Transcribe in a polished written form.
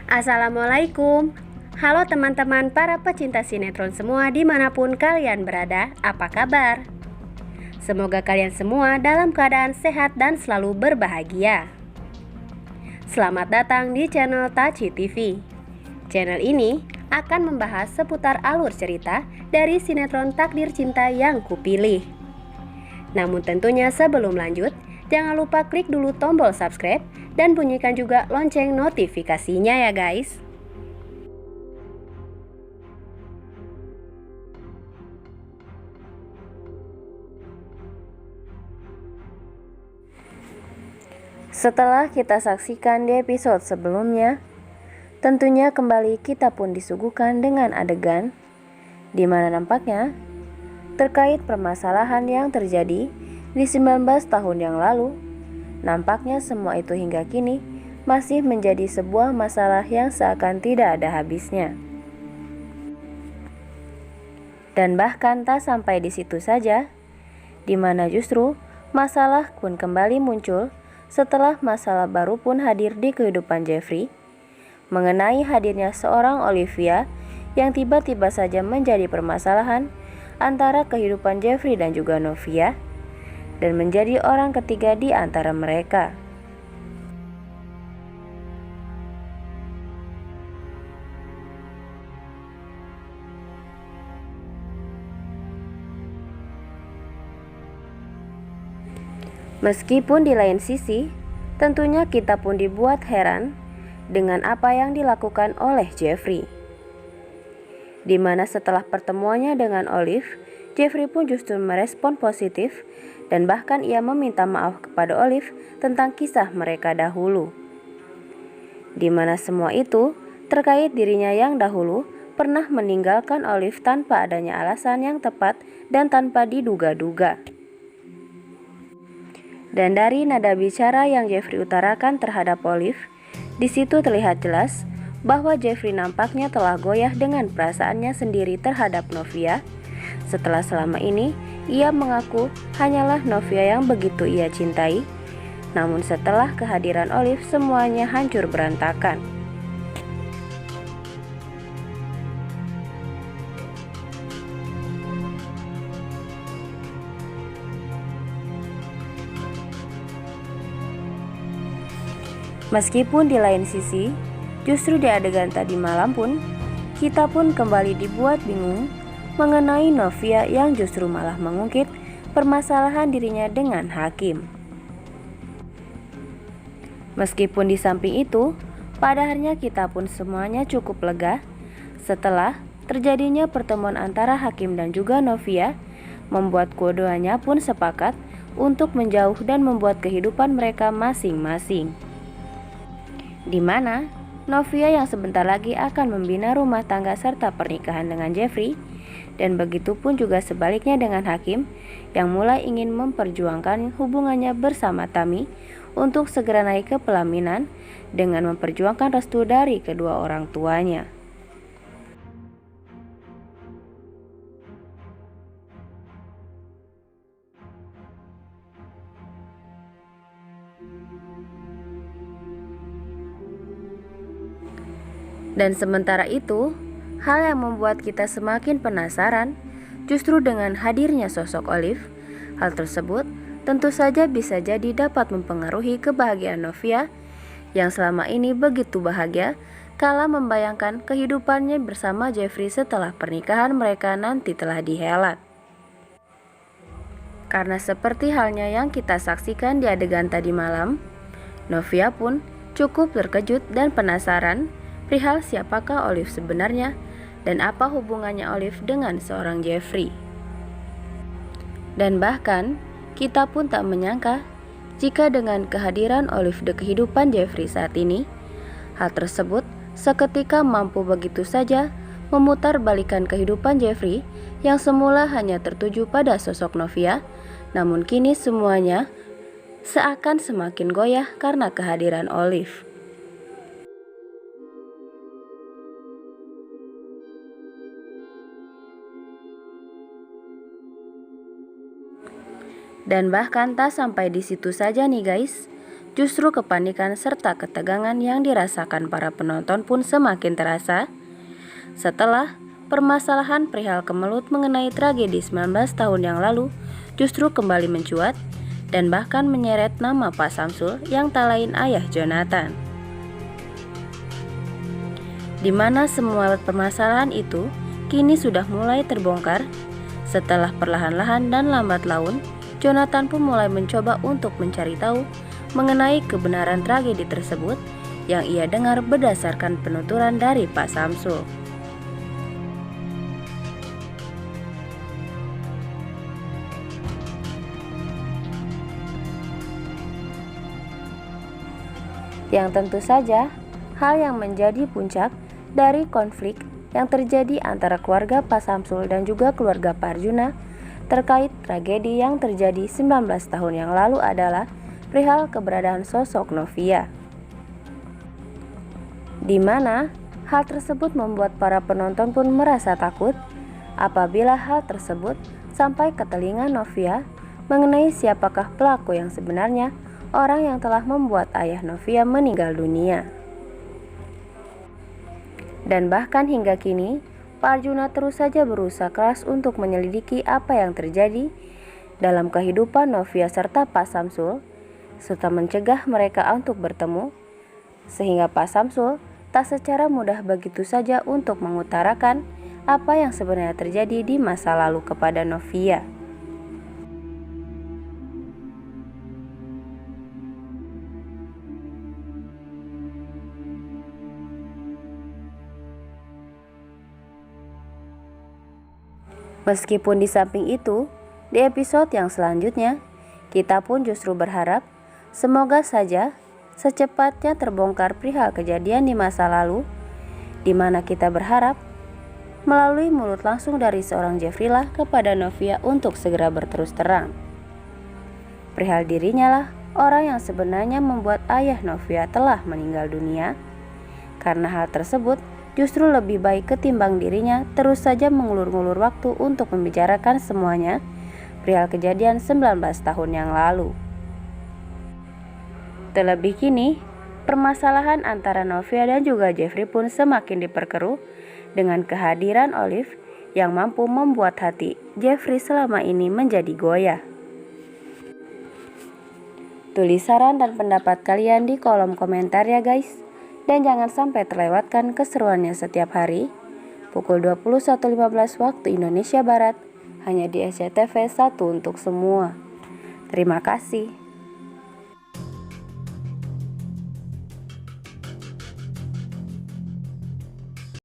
Assalamualaikum. Halo teman-teman para pecinta sinetron semua dimanapun kalian berada, apa kabar? Semoga kalian semua dalam keadaan sehat dan selalu berbahagia. Selamat datang di channel Taci TV. Channel ini akan membahas seputar alur cerita dari sinetron Takdir Cinta yang kupilih. Namun tentunya sebelum lanjut, jangan lupa klik dulu tombol subscribe dan bunyikan juga lonceng notifikasinya ya guys. Setelah kita saksikan di episode sebelumnya, tentunya kembali kita pun disuguhkan dengan adegan di mana nampaknya terkait permasalahan yang terjadi di 19 tahun yang lalu. Nampaknya semua itu hingga kini masih menjadi sebuah masalah yang seakan tidak ada habisnya. Dan bahkan tak sampai di situ saja, di mana justru masalah pun kembali muncul setelah masalah baru pun hadir di kehidupan Jeffrey, mengenai hadirnya seorang Olivia yang tiba-tiba saja menjadi permasalahan antara kehidupan Jeffrey dan juga Novia, dan menjadi orang ketiga di antara mereka. Meskipun di lain sisi, tentunya kita pun dibuat heran dengan apa yang dilakukan oleh Jeffrey. Di mana setelah pertemuannya dengan Olive, Jeffrey pun justru merespon positif dan bahkan ia meminta maaf kepada Olive tentang kisah mereka dahulu. Di mana semua itu terkait dirinya yang dahulu pernah meninggalkan Olive tanpa adanya alasan yang tepat dan tanpa diduga-duga. Dan dari nada bicara yang Jeffrey utarakan terhadap Olive, di situ terlihat jelas bahwa Jeffrey nampaknya telah goyah dengan perasaannya sendiri terhadap Novia. Setelah selama ini ia mengaku hanyalah Novia yang begitu ia cintai, namun setelah kehadiran Olive semuanya hancur berantakan. Meskipun di lain sisi, justru di adegan tadi malam pun, kita pun kembali dibuat bingung mengenai Novia yang justru malah mengungkit permasalahan dirinya dengan Hakim. Meskipun di samping itu, pada akhirnya kita pun semuanya cukup lega setelah terjadinya pertemuan antara Hakim dan juga Novia, membuat keduanya pun sepakat untuk menjauh dan membuat kehidupan mereka masing-masing. Di mana Novia yang sebentar lagi akan membina rumah tangga serta pernikahan dengan Jeffrey, dan begitu pun juga sebaliknya dengan Hakim yang mulai ingin memperjuangkan hubungannya bersama Tami untuk segera naik ke pelaminan dengan memperjuangkan restu dari kedua orang tuanya. Dan sementara itu, hal yang membuat kita semakin penasaran justru dengan hadirnya sosok Olive. Hal tersebut tentu saja bisa jadi dapat mempengaruhi kebahagiaan Novia yang selama ini begitu bahagia kala membayangkan kehidupannya bersama Jeffrey setelah pernikahan mereka nanti telah dihelat. Karena seperti halnya yang kita saksikan di adegan tadi malam, Novia pun cukup terkejut dan penasaran perihal siapakah Olive sebenarnya dan apa hubungannya Olive dengan seorang Jeffrey. Dan bahkan kita pun tak menyangka jika dengan kehadiran Olive di kehidupan Jeffrey saat ini, hal tersebut seketika mampu begitu saja memutarbalikkan kehidupan Jeffrey yang semula hanya tertuju pada sosok Novia, namun kini semuanya seakan semakin goyah karena kehadiran Olive. Dan bahkan tak sampai di situ saja nih guys, justru kepanikan serta ketegangan yang dirasakan para penonton pun semakin terasa setelah permasalahan perihal kemelut mengenai tragedi 19 tahun yang lalu justru kembali mencuat dan bahkan menyeret nama Pak Samsul yang tak lain ayah Jonathan. Di mana semua permasalahan itu kini sudah mulai terbongkar setelah perlahan-lahan dan lambat laun Jonathan pun mulai mencoba untuk mencari tahu mengenai kebenaran tragedi tersebut yang ia dengar berdasarkan penuturan dari Pak Samsul. Yang tentu saja hal yang menjadi puncak dari konflik yang terjadi antara keluarga Pak Samsul dan juga keluarga Pak Arjuna terkait tragedi yang terjadi 19 tahun yang lalu adalah perihal keberadaan sosok Novia, di mana hal tersebut membuat para penonton pun merasa takut apabila hal tersebut sampai ke telinga Novia mengenai siapakah pelaku yang sebenarnya, orang yang telah membuat ayah Novia meninggal dunia. Dan bahkan hingga kini, Pak Arjuna terus saja berusaha keras untuk menyelidiki apa yang terjadi dalam kehidupan Novia serta Pak Samsul, serta mencegah mereka untuk bertemu, sehingga Pak Samsul tak secara mudah begitu saja untuk mengutarakan apa yang sebenarnya terjadi di masa lalu kepada Novia. Meskipun di samping itu, di episode yang selanjutnya, kita pun justru berharap semoga saja secepatnya terbongkar perihal kejadian di masa lalu, di mana kita berharap melalui mulut langsung dari seorang Jeffrey lah kepada Novia untuk segera berterus terang. Perihal dirinya lah orang yang sebenarnya membuat ayah Novia telah meninggal dunia. Karena hal tersebut justru lebih baik ketimbang dirinya terus saja mengulur-ngulur waktu untuk membicarakan semuanya perihal kejadian 19 tahun yang lalu. Terlebih kini, permasalahan antara Novia dan juga Jeffrey pun semakin diperkeruh dengan kehadiran Olive yang mampu membuat hati Jeffrey selama ini menjadi goyah. Tulis saran dan pendapat kalian di kolom komentar ya guys. Dan jangan sampai terlewatkan keseruannya setiap hari pukul 21.15 waktu Indonesia Barat hanya di SCTV 1 untuk semua. Terima kasih.